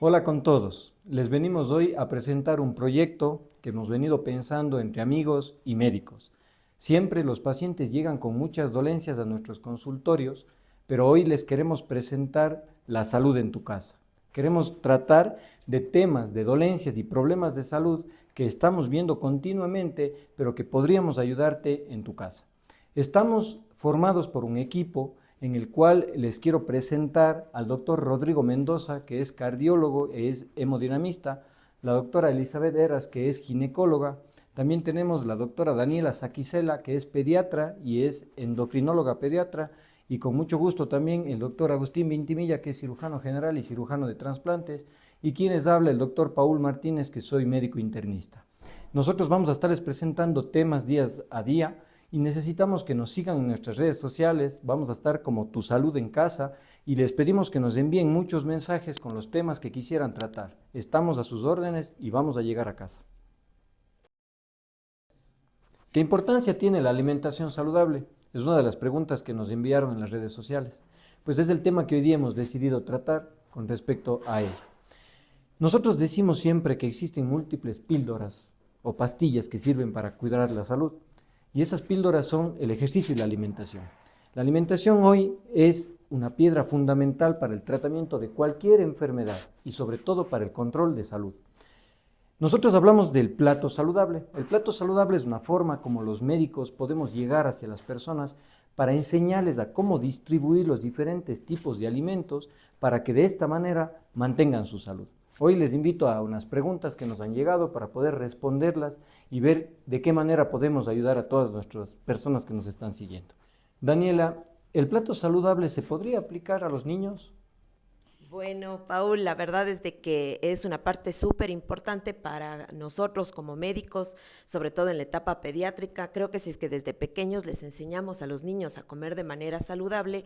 Hola con todos. Les venimos hoy a presentar un proyecto que hemos venido pensando entre amigos y médicos. Siempre los pacientes llegan con muchas dolencias a nuestros consultorios, pero hoy les queremos presentar la salud en tu casa. Queremos tratar de temas, de dolencias y problemas de salud que estamos viendo continuamente, pero que podríamos ayudarte en tu casa. Estamos formados por un equipo en el cual les quiero presentar al doctor Rodrigo Mendoza, que es cardiólogo e es hemodinamista, la doctora Elizabeth Heras, que es ginecóloga. También tenemos la doctora Daniela Saquicela, que es pediatra y es endocrinóloga pediatra, y con mucho gusto también el doctor Agustín Vintimilla, que es cirujano general y cirujano de trasplantes, y quienes habla el doctor Paul Martínez, que soy médico internista. Nosotros vamos a estarles presentando temas día a día, y necesitamos que nos sigan en nuestras redes sociales. Vamos a estar como Tu Salud en Casa y les pedimos que nos envíen muchos mensajes con los temas que quisieran tratar. Estamos a sus órdenes y vamos a llegar a casa. ¿Qué importancia tiene la alimentación saludable? Es una de las preguntas que nos enviaron en las redes sociales. Pues es el tema que hoy día hemos decidido tratar con respecto a ello. Nosotros decimos siempre que existen múltiples píldoras o pastillas que sirven para cuidar la salud. Y esas píldoras son el ejercicio y la alimentación. La alimentación hoy es una piedra fundamental para el tratamiento de cualquier enfermedad y sobre todo para el control de salud. Nosotros hablamos del plato saludable. El plato saludable es una forma como los médicos podemos llegar hacia las personas para enseñarles a cómo distribuir los diferentes tipos de alimentos para que de esta manera mantengan su salud. Hoy les invito a unas preguntas que nos han llegado para poder responderlas y ver de qué manera podemos ayudar a todas nuestras personas que nos están siguiendo. Daniela, ¿el plato saludable se podría aplicar a los niños? Bueno, Paul, la verdad es de que es una parte súper importante para nosotros como médicos, sobre todo en la etapa pediátrica. Creo que si es que desde pequeños les enseñamos a los niños a comer de manera saludable,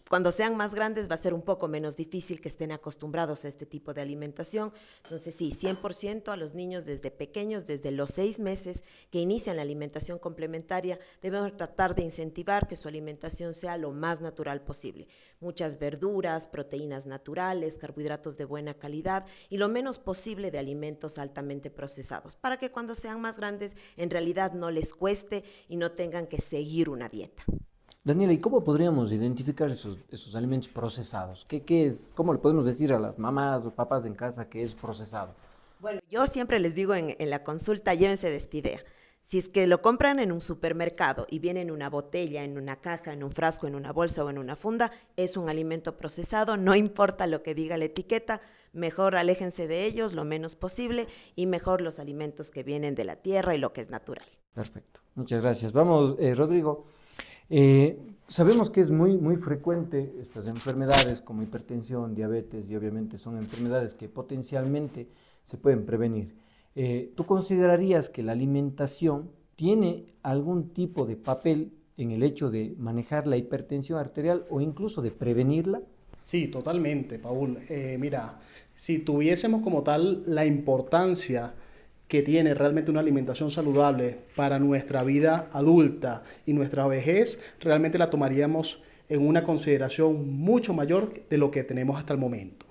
cuando sean más grandes va a ser un poco menos difícil que estén acostumbrados a este tipo de alimentación. Entonces sí, 100% a los niños desde pequeños, desde los 6 meses que inician la alimentación complementaria, debemos tratar de incentivar que su alimentación sea lo más natural posible. Muchas verduras, proteínas naturales, carbohidratos de buena calidad y lo menos posible de alimentos altamente procesados, para que cuando sean más grandes en realidad no les cueste y no tengan que seguir una dieta. Daniela, ¿y cómo podríamos identificar esos alimentos procesados? ¿Qué es? ¿Cómo le podemos decir a las mamás o papás en casa que es procesado? Bueno, yo siempre les digo en la consulta, llévense de esta idea. Si es que lo compran en un supermercado y viene en una botella, en una caja, en un frasco, en una bolsa o en una funda, es un alimento procesado, no importa lo que diga la etiqueta, mejor aléjense de ellos lo menos posible y mejor los alimentos que vienen de la tierra y lo que es natural. Perfecto, muchas gracias. Vamos, Rodrigo. Sabemos que es muy frecuente estas enfermedades como hipertensión, diabetes y obviamente son enfermedades que potencialmente se pueden prevenir. ¿Tú considerarías que la alimentación tiene algún tipo de papel en el hecho de manejar la hipertensión arterial o incluso de prevenirla? Sí, totalmente, Paul. Mira, si tuviésemos como tal la importancia que tiene realmente una alimentación saludable para nuestra vida adulta y nuestra vejez, realmente la tomaríamos en una consideración mucho mayor de lo que tenemos hasta el momento.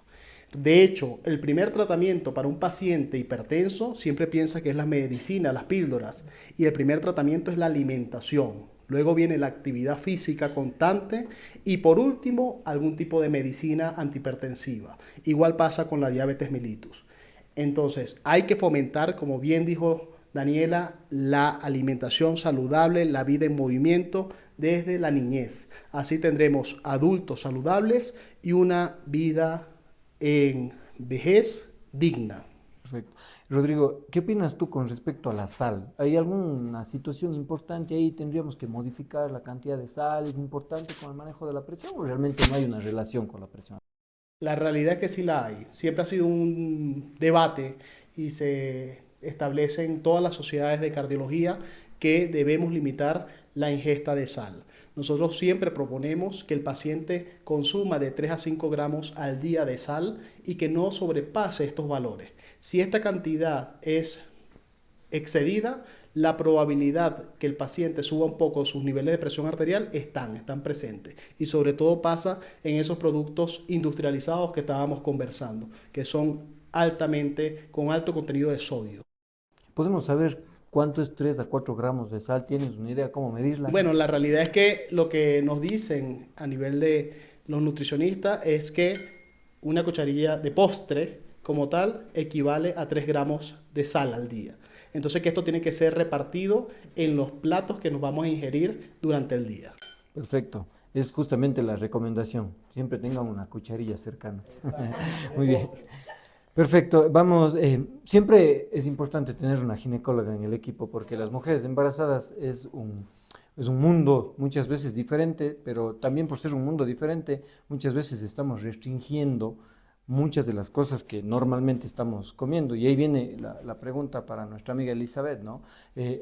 De hecho, el primer tratamiento para un paciente hipertenso siempre piensa que es la medicina, las píldoras, y el primer tratamiento es la alimentación. Luego viene la actividad física constante y por último algún tipo de medicina antihipertensiva. Igual pasa con la diabetes mellitus. Entonces, hay que fomentar, como bien dijo Daniela, la alimentación saludable, la vida en movimiento desde la niñez. Así tendremos adultos saludables y una vida en vejez digna. Perfecto. Rodrigo, ¿qué opinas tú con respecto a la sal? ¿Hay alguna situación importante ahí? ¿Tendríamos que modificar la cantidad de sal? ¿Es importante con el manejo de la presión o realmente no hay una relación con la presión? La realidad es que sí la hay. Siempre ha sido un debate y se establece en todas las sociedades de cardiología que debemos limitar la ingesta de sal. Nosotros siempre proponemos que el paciente consuma de 3 a 5 gramos al día de sal y que no sobrepase estos valores. Si esta cantidad es excedida, la probabilidad que el paciente suba un poco sus niveles de presión arterial están presentes. Y sobre todo pasa en esos productos industrializados que estábamos conversando, que son con alto contenido de sodio. ¿Podemos saber cuánto es 3 a 4 gramos de sal? ¿Tienes una idea cómo medirla? Bueno, la realidad es que lo que nos dicen a nivel de los nutricionistas es que una cucharilla de postre como tal equivale a 3 gramos de sal al día. Entonces que esto tiene que ser repartido en los platos que nos vamos a ingerir durante el día. Perfecto. Es justamente la recomendación. Siempre tengan una cucharilla cercana. Muy bien. Perfecto. Vamos, siempre es importante tener una ginecóloga en el equipo porque las mujeres embarazadas es un mundo muchas veces diferente, pero también por ser un mundo diferente, muchas veces estamos restringiendo muchas de las cosas que normalmente estamos comiendo. Y ahí viene la pregunta para nuestra amiga Elizabeth, ¿no?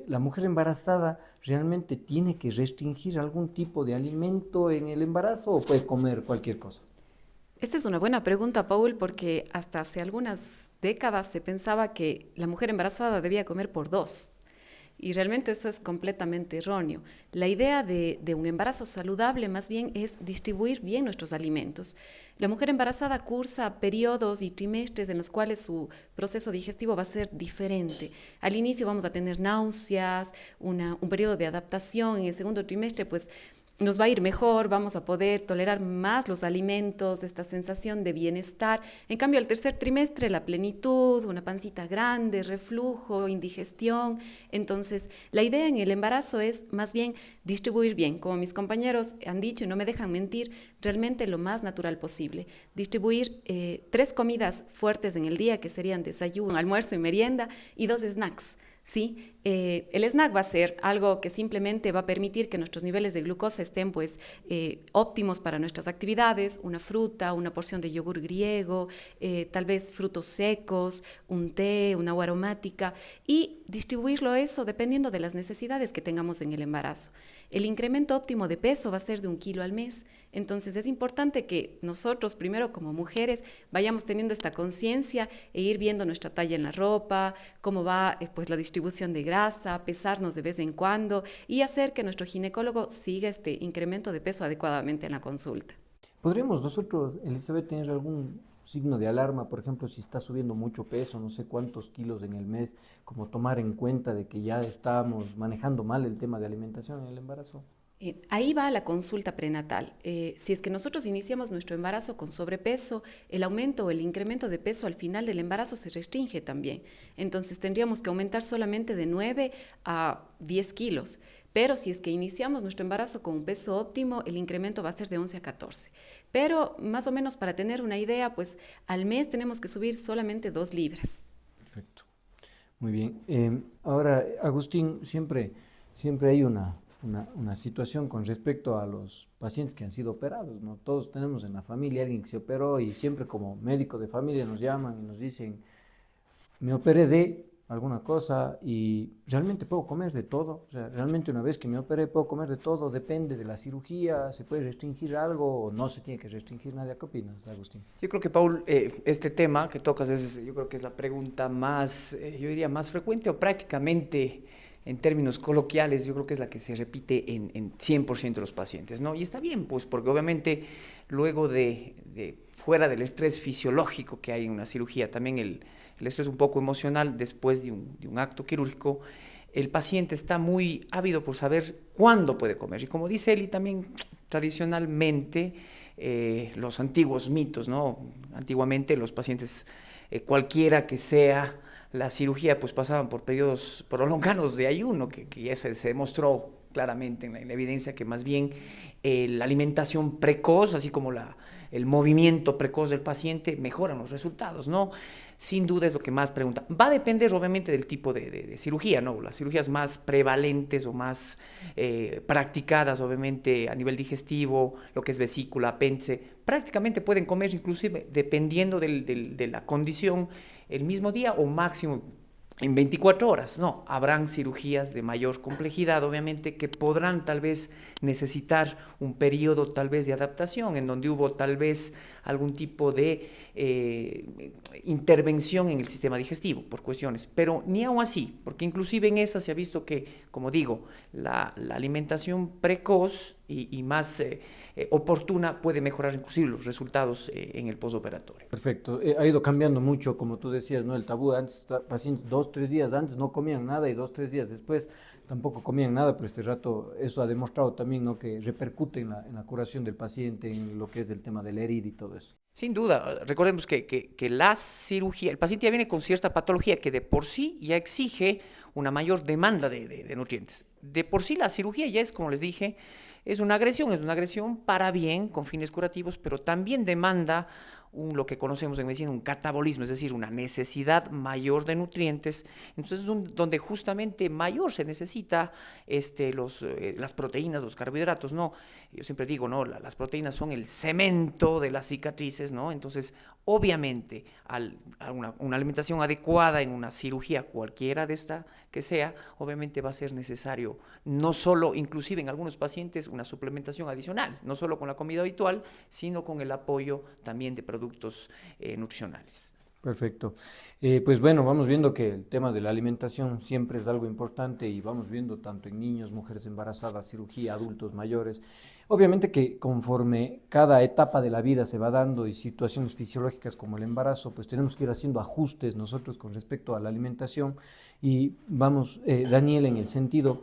¿La mujer embarazada realmente tiene que restringir algún tipo de alimento en el embarazo o puede comer cualquier cosa? Esta es una buena pregunta, Paul, porque hasta hace algunas décadas se pensaba que la mujer embarazada debía comer por 2. Y realmente eso es completamente erróneo. La idea de un embarazo saludable más bien es distribuir bien nuestros alimentos. La mujer embarazada cursa periodos y trimestres en los cuales su proceso digestivo va a ser diferente. Al inicio vamos a tener náuseas, un periodo de adaptación. En el segundo trimestre, pues, nos va a ir mejor, vamos a poder tolerar más los alimentos, esta sensación de bienestar. En cambio, al tercer trimestre, la plenitud, una pancita grande, reflujo, indigestión. Entonces, la idea en el embarazo es más bien distribuir bien. Como mis compañeros han dicho y no me dejan mentir, realmente lo más natural posible. Distribuir 3 comidas fuertes en el día, que serían desayuno, almuerzo y merienda, y 2 snacks. ¿Sí? El snack va a ser algo que simplemente va a permitir que nuestros niveles de glucosa estén pues, óptimos para nuestras actividades, una fruta, una porción de yogur griego, tal vez frutos secos, un té, una agua aromática, y distribuirlo eso dependiendo de las necesidades que tengamos en el embarazo. El incremento óptimo de peso va a ser de 1 kilo al mes. Entonces es importante que nosotros, primero como mujeres, vayamos teniendo esta conciencia e ir viendo nuestra talla en la ropa, cómo va pues, la distribución de grasa, pesarnos de vez en cuando y hacer que nuestro ginecólogo siga este incremento de peso adecuadamente en la consulta. ¿Podríamos nosotros, Elizabeth, tener algún signo de alarma? Por ejemplo, si está subiendo mucho peso, no sé cuántos kilos en el mes, como tomar en cuenta de que ya estamos manejando mal el tema de alimentación en el embarazo. Ahí va la consulta prenatal. Si es que nosotros iniciamos nuestro embarazo con sobrepeso, el aumento o el incremento de peso al final del embarazo se restringe también. Entonces tendríamos que aumentar solamente de 9 a 10 kilos. Pero si es que iniciamos nuestro embarazo con un peso óptimo, el incremento va a ser de 11 a 14. Pero más o menos para tener una idea, pues al mes tenemos que subir solamente 2 libras. Perfecto. Muy bien. Ahora, Agustín, siempre hay una situación con respecto a los pacientes que han sido operados, ¿no? Todos tenemos en la familia alguien que se operó y siempre como médico de familia nos llaman y nos dicen, me operé de alguna cosa y realmente puedo comer de todo. O sea, realmente una vez que me operé puedo comer de todo, depende de la cirugía, se puede restringir algo o no se tiene que restringir nada. ¿Qué opinas, Agustín? Yo creo que, Paul, este tema que tocas yo creo que es la pregunta más, yo diría, más frecuente o prácticamente en términos coloquiales, yo creo que es la que se repite en 100% de los pacientes, ¿no? Y está bien, pues, porque obviamente luego fuera del estrés fisiológico que hay en una cirugía, también el estrés un poco emocional después de un acto quirúrgico, el paciente está muy ávido por saber cuándo puede comer. Y como dice Eli, también tradicionalmente, los antiguos mitos, ¿no? Antiguamente los pacientes, cualquiera que sea la cirugía, pues pasaban por periodos prolongados de ayuno, que ya se demostró claramente en la evidencia que más bien la alimentación precoz, así como el movimiento precoz del paciente, mejoran los resultados, ¿no? Sin duda es lo que más pregunta. Va a depender obviamente del tipo de cirugía, ¿no? Las cirugías más prevalentes o más practicadas, obviamente, a nivel digestivo, lo que es vesícula, apéndice, prácticamente pueden comer inclusive dependiendo de la condición el mismo día o máximo en 24 horas. No, habrán cirugías de mayor complejidad, obviamente, que podrán tal vez necesitar un periodo tal vez de adaptación, en donde hubo tal vez algún tipo de intervención en el sistema digestivo por cuestiones, pero ni aún así, porque inclusive en esa se ha visto que, como digo, la alimentación precoz y más oportuna puede mejorar inclusive los resultados en el postoperatorio. Perfecto. Ha ido cambiando mucho, como tú decías, ¿no? El tabú, antes pacientes 2, 3 días antes no comían nada y 2, 3 días después tampoco comían nada, pero este rato eso ha demostrado también, ¿no? Que repercute en la curación del paciente, en lo que es el tema de la herida y todo eso. Sin duda, recordemos que la cirugía, el paciente ya viene con cierta patología que de por sí ya exige una mayor demanda de nutrientes. De por sí la cirugía ya es, como les dije, es una agresión para bien, con fines curativos, pero también demanda lo que conocemos en medicina, un catabolismo, es decir, una necesidad mayor de nutrientes. Entonces, donde justamente mayor se necesita las proteínas, los carbohidratos, ¿no? Yo siempre digo, ¿no? Las proteínas son el cemento de las cicatrices, ¿no? Entonces, obviamente, una alimentación adecuada en una cirugía, cualquiera de esta que sea, obviamente va a ser necesario, no solo, inclusive en algunos pacientes, una suplementación adicional, no solo con la comida habitual, sino con el apoyo también de productos nutricionales. Perfecto. Pues bueno, vamos viendo que el tema de la alimentación siempre es algo importante y vamos viendo tanto en niños, mujeres embarazadas, cirugía, adultos mayores. Obviamente que conforme cada etapa de la vida se va dando y situaciones fisiológicas como el embarazo, pues tenemos que ir haciendo ajustes nosotros con respecto a la alimentación y vamos, Daniel, en el sentido,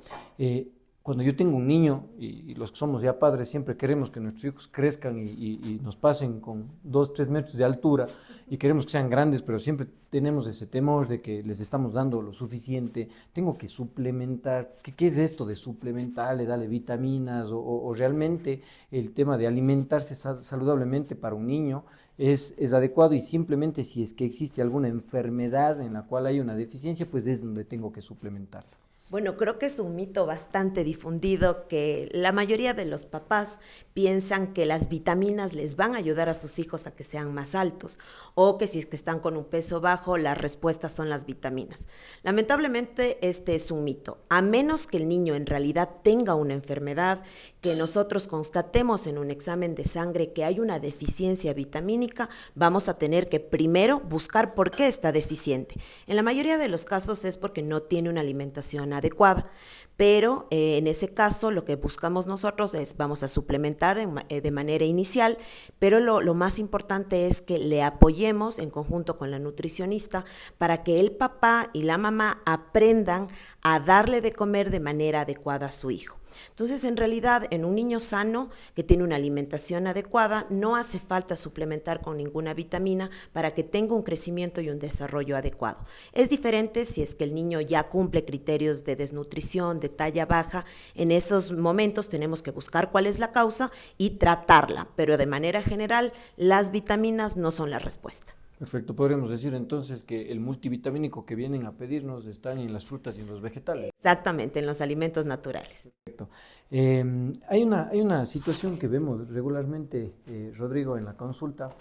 cuando yo tengo un niño y los que somos ya padres siempre queremos que nuestros hijos crezcan y nos pasen con 2, 3 metros de altura y queremos que sean grandes, pero siempre tenemos ese temor de que les estamos dando lo suficiente, tengo que suplementar. ¿Qué es esto de suplementarle, darle vitaminas o realmente el tema de alimentarse saludablemente para un niño es adecuado y simplemente si es que existe alguna enfermedad en la cual hay una deficiencia, pues es donde tengo que suplementar? Bueno, creo que es un mito bastante difundido que la mayoría de los papás piensan que las vitaminas les van a ayudar a sus hijos a que sean más altos o que si es que están con un peso bajo, las respuestas son las vitaminas. Lamentablemente este es un mito, a menos que el niño en realidad tenga una enfermedad, que nosotros constatemos en un examen de sangre que hay una deficiencia vitamínica, vamos a tener que primero buscar por qué está deficiente. En la mayoría de los casos es porque no tiene una alimentación adecuada, pero en ese caso lo que buscamos nosotros es, vamos a suplementar de manera inicial, pero lo más importante es que le apoyemos en conjunto con la nutricionista para que el papá y la mamá aprendan a darle de comer de manera adecuada a su hijo. Entonces, en realidad, en un niño sano que tiene una alimentación adecuada, no hace falta suplementar con ninguna vitamina para que tenga un crecimiento y un desarrollo adecuado. Es diferente si es que el niño ya cumple criterios de desnutrición, de talla baja. En esos momentos tenemos que buscar cuál es la causa y tratarla, pero de manera general, las vitaminas no son la respuesta. Perfecto, podríamos decir entonces que el multivitamínico que vienen a pedirnos está en las frutas y en los vegetales. Exactamente, en los alimentos naturales. Perfecto. Hay una situación que vemos regularmente, Rodrigo, en la consulta.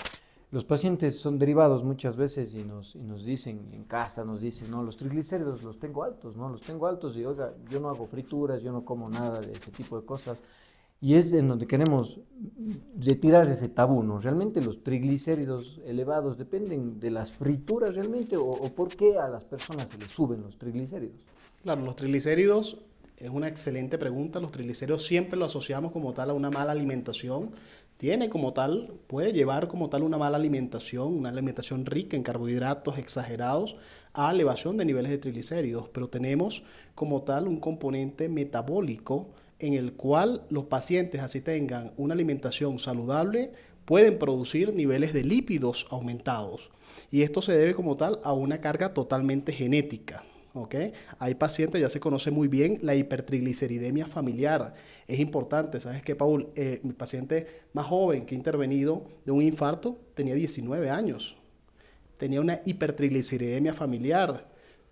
Los pacientes son derivados muchas veces y nos dicen, en casa nos dicen, no, los triglicéridos los tengo altos, ¿no? Los tengo altos y, oiga, yo no hago frituras, yo no como nada de ese tipo de cosas. Y es en donde queremos retirar ese tabú, ¿no? ¿Realmente los triglicéridos elevados dependen de las frituras realmente o por qué a las personas se les suben los triglicéridos? Claro, los triglicéridos es una excelente pregunta. Los triglicéridos siempre lo asociamos como tal a una mala alimentación. Puede llevar como tal una una alimentación rica en carbohidratos exagerados a elevación de niveles de triglicéridos, pero tenemos como tal un componente metabólico en el cual los pacientes, así tengan una alimentación saludable, pueden producir niveles de lípidos aumentados. Y esto se debe como tal a una carga totalmente genética. ¿Okay? Hay pacientes, ya se conoce muy bien, la hipertrigliceridemia familiar. Es importante, ¿sabes qué, Paul? Mi paciente más joven que ha intervenido de un infarto tenía 19 años. Tenía una hipertrigliceridemia familiar.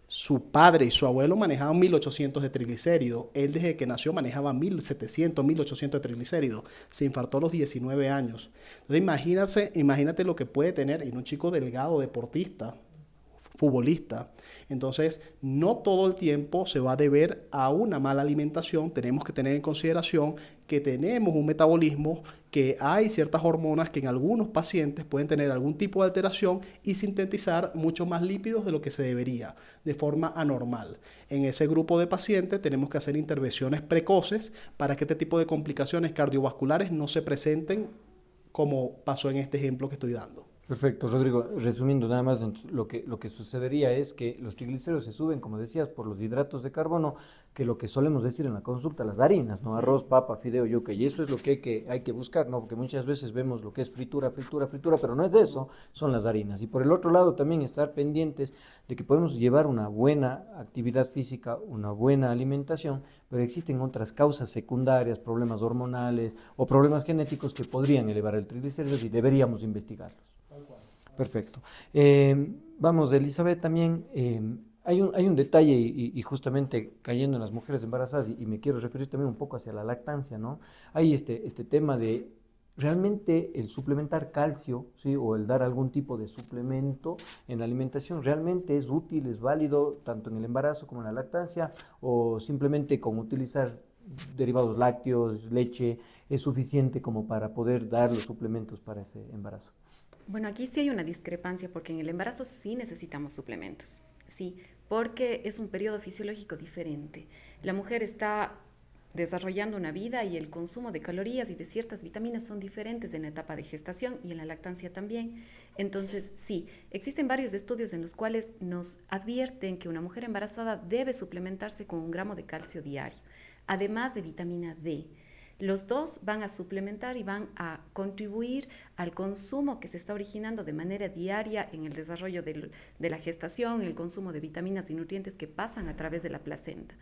Su padre y su abuelo manejaban 1800 de triglicéridos. Él desde que nació manejaba 1700, 1800 de triglicéridos. Se infartó a los 19 años. Entonces imagínate lo que puede tener en un chico delgado, deportista, futbolista. Entonces, no todo el tiempo se va a deber a una mala alimentación. Tenemos que tener en consideración que tenemos un metabolismo, que hay ciertas hormonas que en algunos pacientes pueden tener algún tipo de alteración y sintetizar mucho más lípidos de lo que se debería, de forma anormal. En ese grupo de pacientes tenemos que hacer intervenciones precoces para que este tipo de complicaciones cardiovasculares no se presenten como pasó en este ejemplo que estoy dando. Perfecto, Rodrigo. Resumiendo nada más, lo que sucedería es que los triglicéridos se suben, como decías, por los hidratos de carbono, que lo que solemos decir en la consulta, las harinas, ¿no? Arroz, papa, fideo, yuca, y eso es lo que hay que buscar, ¿no? Porque muchas veces vemos lo que es fritura, pero no es eso, son las harinas. Y por el otro lado también estar pendientes de que podemos llevar una buena actividad física, una buena alimentación, pero existen otras causas secundarias, problemas hormonales o problemas genéticos que podrían elevar el triglicéridos y deberíamos investigarlos. Perfecto. Vamos, Elizabeth, también hay un detalle y justamente cayendo en las mujeres embarazadas y me quiero referir también un poco hacia la lactancia, ¿no? Hay este tema de realmente el suplementar calcio, ¿sí? O el dar algún tipo de suplemento en la alimentación, ¿realmente es útil, es válido tanto en el embarazo como en la lactancia o simplemente con utilizar derivados lácteos, leche, es suficiente como para poder dar los suplementos para ese embarazo? Bueno, aquí sí hay una discrepancia porque en el embarazo sí necesitamos suplementos, sí, porque es un periodo fisiológico diferente. La mujer está desarrollando una vida y el consumo de calorías y de ciertas vitaminas son diferentes en la etapa de gestación y en la lactancia también. Entonces, sí, existen varios estudios en los cuales nos advierten que una mujer embarazada debe suplementarse con 1 gramo de calcio diario, además de vitamina D. Los dos van a suplementar y van a contribuir al consumo que se está originando de manera diaria en el desarrollo de la gestación, el consumo de vitaminas y nutrientes que pasan a través de la placenta.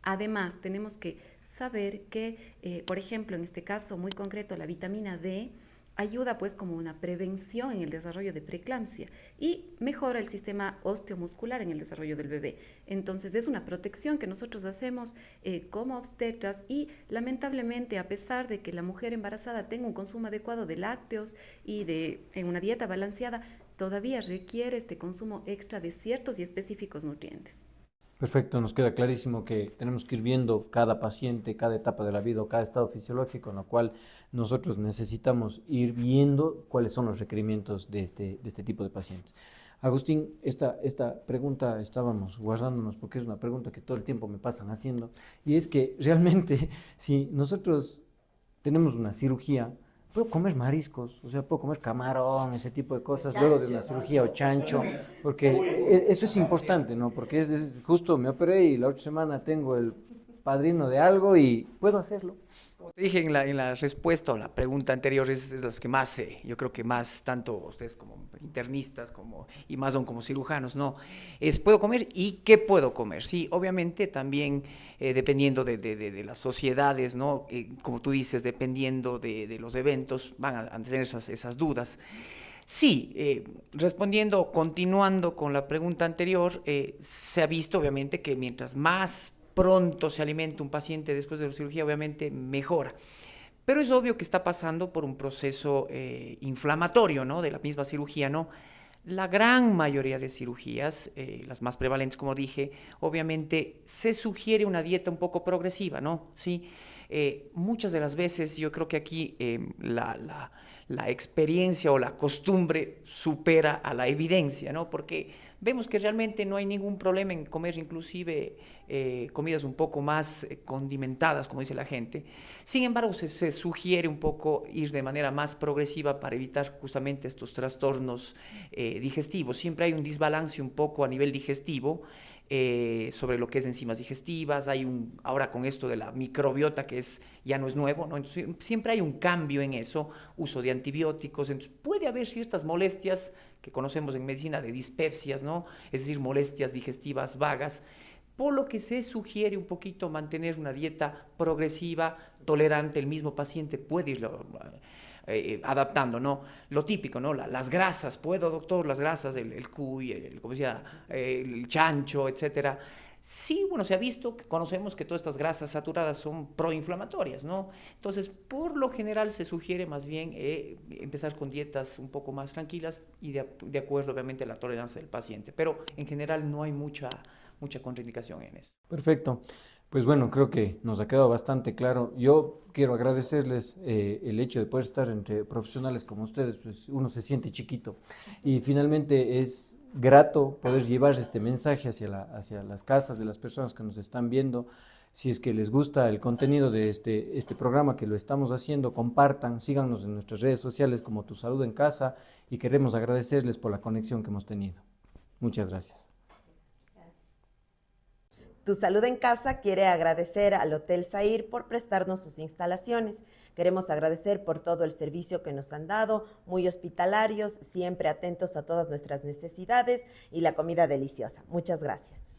Además, tenemos que saber que, por ejemplo, en este caso muy concreto, la vitamina D ayuda pues como una prevención en el desarrollo de preeclampsia y mejora el sistema osteomuscular en el desarrollo del bebé. Entonces es una protección que nosotros hacemos como obstetras y lamentablemente a pesar de que la mujer embarazada tenga un consumo adecuado de lácteos y en una dieta balanceada, todavía requiere este consumo extra de ciertos y específicos nutrientes. Perfecto, nos queda clarísimo que tenemos que ir viendo cada paciente, cada etapa de la vida o cada estado fisiológico, en lo cual nosotros necesitamos ir viendo cuáles son los requerimientos de este tipo de pacientes. Agustín, esta pregunta estábamos guardándonos porque es una pregunta que todo el tiempo me pasan haciendo, y es que realmente si nosotros tenemos una cirugía, puedo comer mariscos, o sea, puedo comer camarón, ese tipo de cosas, luego de una cirugía o chancho, porque eso es importante, ¿no? Porque justo me operé y la otra semana tengo el padrino de algo y puedo hacerlo. Como te dije en la respuesta o la pregunta anterior, es las que más, yo creo que más, tanto ustedes como internistas y más aún como cirujanos, ¿no? ¿Puedo comer y qué puedo comer? Sí, obviamente también dependiendo de las sociedades, ¿no? Como tú dices, dependiendo de los eventos, van a tener esas dudas. Sí, continuando con la pregunta anterior, se ha visto obviamente que mientras más pronto se alimenta un paciente después de la cirugía, obviamente mejora. Pero es obvio que está pasando por un proceso inflamatorio, ¿no? De la misma cirugía, ¿no? La gran mayoría de cirugías, las más prevalentes, como dije, obviamente se sugiere una dieta un poco progresiva, ¿no? Sí. Muchas de las veces yo creo que aquí la experiencia o la costumbre supera a la evidencia, ¿no? Porque vemos que realmente no hay ningún problema en comer inclusive comidas un poco más condimentadas, como dice la gente. Sin embargo, se sugiere un poco ir de manera más progresiva para evitar justamente estos trastornos digestivos. Siempre hay un desbalance un poco a nivel digestivo sobre lo que es enzimas digestivas. Ahora con esto de la microbiota que ya no es nuevo, ¿no? Entonces, siempre hay un cambio en eso, uso de antibióticos. Entonces puede haber ciertas molestias que conocemos en medicina de dispepsias, ¿no? Es decir, molestias digestivas vagas, por lo que se sugiere un poquito mantener una dieta progresiva, tolerante. El mismo paciente puede irlo adaptando, ¿no? Lo típico, ¿no? Las grasas, ¿puedo, doctor? Las grasas, el cuy, como decía, el chancho, etcétera. Sí, bueno, se ha visto, conocemos que todas estas grasas saturadas son proinflamatorias, ¿no? Entonces, por lo general se sugiere más bien empezar con dietas un poco más tranquilas y de acuerdo, obviamente, a la tolerancia del paciente. Pero en general no hay mucha contraindicación en eso. Perfecto. Pues bueno, creo que nos ha quedado bastante claro. Yo quiero agradecerles el hecho de poder estar entre profesionales como ustedes, pues uno se siente chiquito. Y finalmente es grato poder llevar este mensaje hacia las casas de las personas que nos están viendo. Si es que les gusta el contenido de este programa que lo estamos haciendo, compartan, síganos en nuestras redes sociales como Tu Salud en Casa y queremos agradecerles por la conexión que hemos tenido. Muchas gracias. Tu Salud en Casa quiere agradecer al Hotel Zair por prestarnos sus instalaciones. Queremos agradecer por todo el servicio que nos han dado, muy hospitalarios, siempre atentos a todas nuestras necesidades y la comida deliciosa. Muchas gracias.